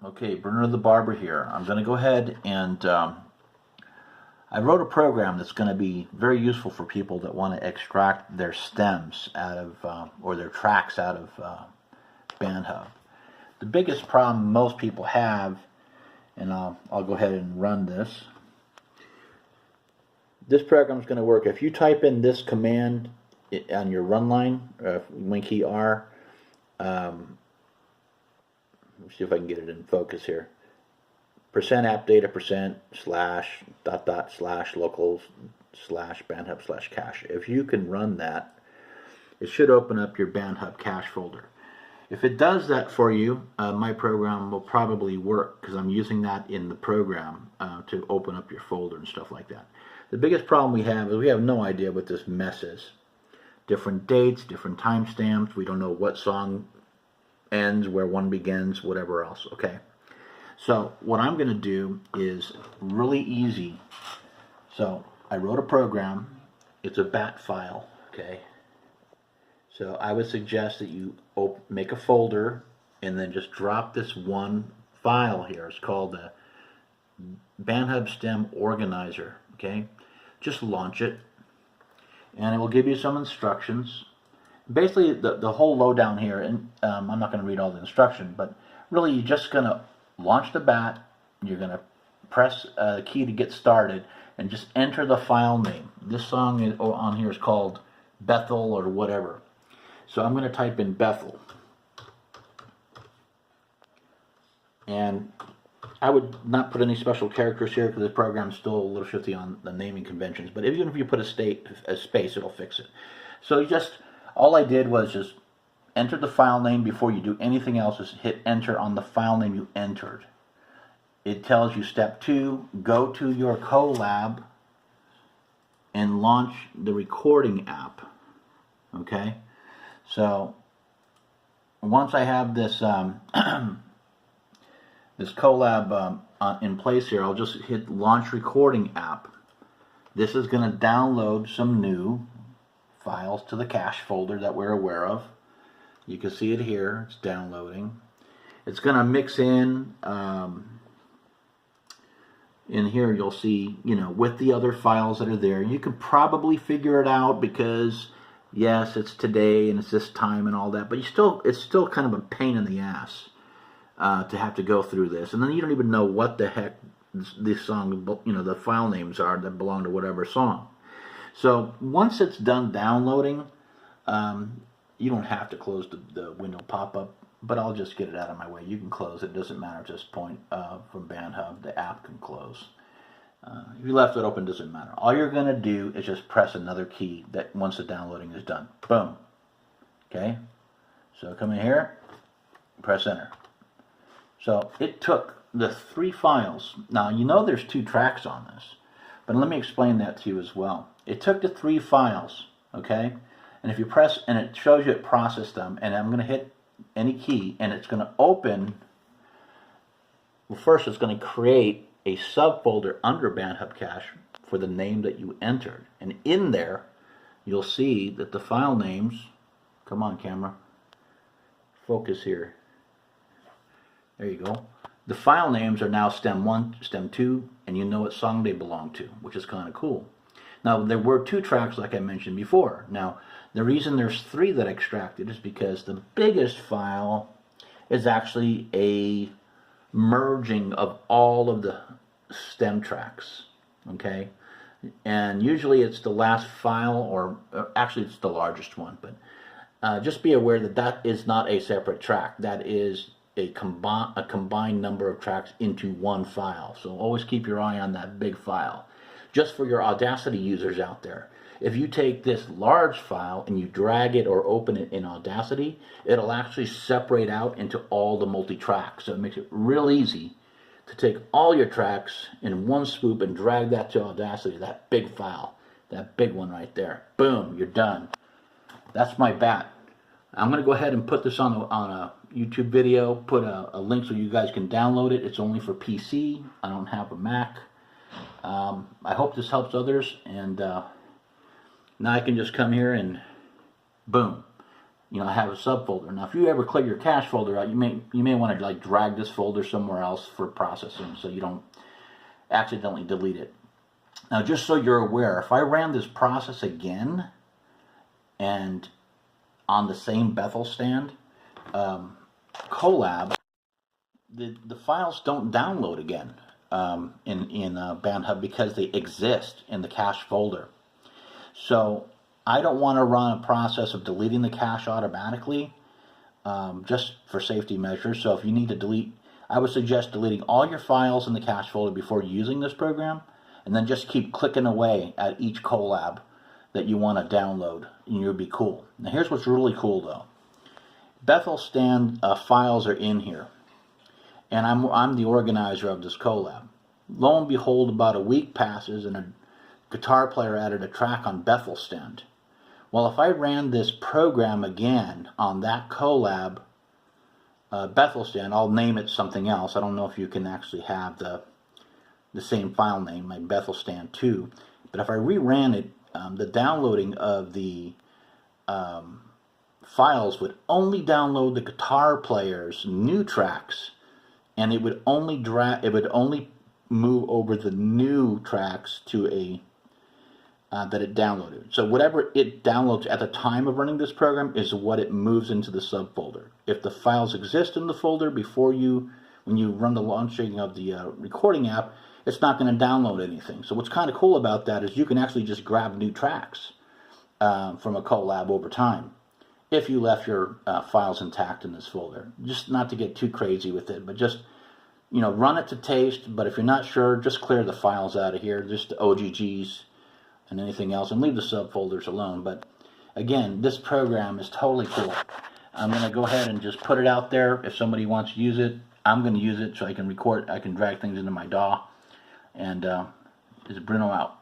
Okay, Bernard the Barber here. I'm going to go ahead and I wrote a program that's going to be very useful for people that want to extract their stems out of, or their tracks out of Bandhub. The biggest problem most people have, and I'll go ahead and run this. This program is going to work. If you type in this command on your run line, WINKEY R, let's see if I can get it in focus here. %appdata %/ locals / bandhub / cache. If you can run that, it should open up your Bandhub cache folder. If it does that for you, my program will probably work because I'm using that in the program to open up your folder and stuff like that. The biggest problem we have is we have no idea what this mess is. Different dates, different timestamps. We don't know what song ends, where one begins, whatever else. Okay. So what I'm going to do is really easy. So I wrote a program. It's a bat file. Okay. So I would suggest that you make a folder and then just drop this one file here. It's called the Bandhub.Stem organizer. Okay. Just launch it and it will give you some instructions. Basically the whole lowdown here, and I'm not going to read all the instruction, but really you're just going to launch the bat, you're going to press the key to get started, and just enter the file name. This song on here is called Bethel or whatever. So I'm going to type in Bethel. And I would not put any special characters here because this program is still a little shifty on the naming conventions, but even if you put a space, it'll fix it. So all I did was just enter the file name. Before you do anything else, just hit enter on the file name you entered. It tells you step 2, go to your Collab and launch the recording app. Okay, so once I have this this Collab in place here, I'll just hit launch recording app. This is going to download some new files to the cache folder that we're aware of. You can see it here. It's downloading. It's going to mix in here you'll see, with the other files that are there. You can probably figure it out because yes, it's today and it's this time and all that, but it's still kind of a pain in the ass to have to go through this, and then you don't even know what the heck this song, the file names are that belong to whatever song. So once it's done downloading, you don't have to close the window pop-up, but I'll just get it out of my way. You can close it. It doesn't matter at this point from Bandhub. The app can close. If you left it open, it doesn't matter. All you're going to do is just press another key that once the downloading is done. Boom. Okay? So come in here, press enter. So it took the 3 files. Now, there's 2 tracks on this, but let me explain that to you as well. It took the 3 files, okay? And if you press, and it shows you it processed them, and I'm going to hit any key, and it's going to open. Well, first it's going to create a subfolder under Bandhub cache for the name that you entered. And in there, you'll see that the file names, come on camera, focus here. There you go. The file names are now Stem 1, Stem 2, and you know what song they belong to, which is kind of cool. Now, there were 2 tracks like I mentioned before. Now, the reason there's 3 that extracted is because the biggest file is actually a merging of all of the stem tracks, okay? And usually it's the last file, or actually it's the largest one, but just be aware that that is not a separate track. That is a combined number of tracks into one file. So always keep your eye on that big file. Just for your Audacity users out there, if you take this large file and you drag it or open it in Audacity, it'll actually separate out into all the multi-tracks. So it makes it real easy to take all your tracks in one swoop and drag that to Audacity, that big file, that big one right there. Boom, you're done. That's my bat. I'm going to go ahead and put this on a YouTube video, put a link so you guys can download it. It's only for PC. I don't have a Mac. I hope this helps others, and now I can just come here and boom, I have a subfolder. Now, if you ever clear your cache folder out, you may want to like drag this folder somewhere else for processing, so you don't accidentally delete it. Now, just so you're aware, if I ran this process again, and on the same Bethel stand, Collab, the files don't download again in Bandhub because they exist in the cache folder. So I don't want to run a process of deleting the cache automatically, just for safety measures. So if you need to delete, I would suggest deleting all your files in the cache folder before using this program, and then just keep clicking away at each Collab that you want to download, and you'll be cool. Now here's what's really cool though. Bethel stand files are in here, and I'm the organizer of this Collab. Lo and behold, about a week passes and a guitar player added a track on Bethel stand. Well, if I ran this program again on that Collab Bethel stand, I'll name it something else. I don't know if you can actually have the same file name, like Bethel stand 2. But if I reran it, the downloading of the files would only download the guitar player's new tracks, and it would only move over the new tracks to a that it downloaded. So whatever it downloads at the time of running this program is what it moves into the subfolder. If the files exist in the folder when you run the launching of the recording app, it's not going to download anything. So what's kind of cool about that is you can actually just grab new tracks from a Collab over time, if you left your files intact in this folder. Just not to get too crazy with it, but just run it to taste. But if you're not sure, just clear the files out of here, just the OGGs and anything else, and leave the subfolders alone. But again, this program is totally cool. I'm going to go ahead and just put it out there. If somebody wants to use it, I'm going to use it so I can record, I can drag things into my DAW. And this is Bruno out.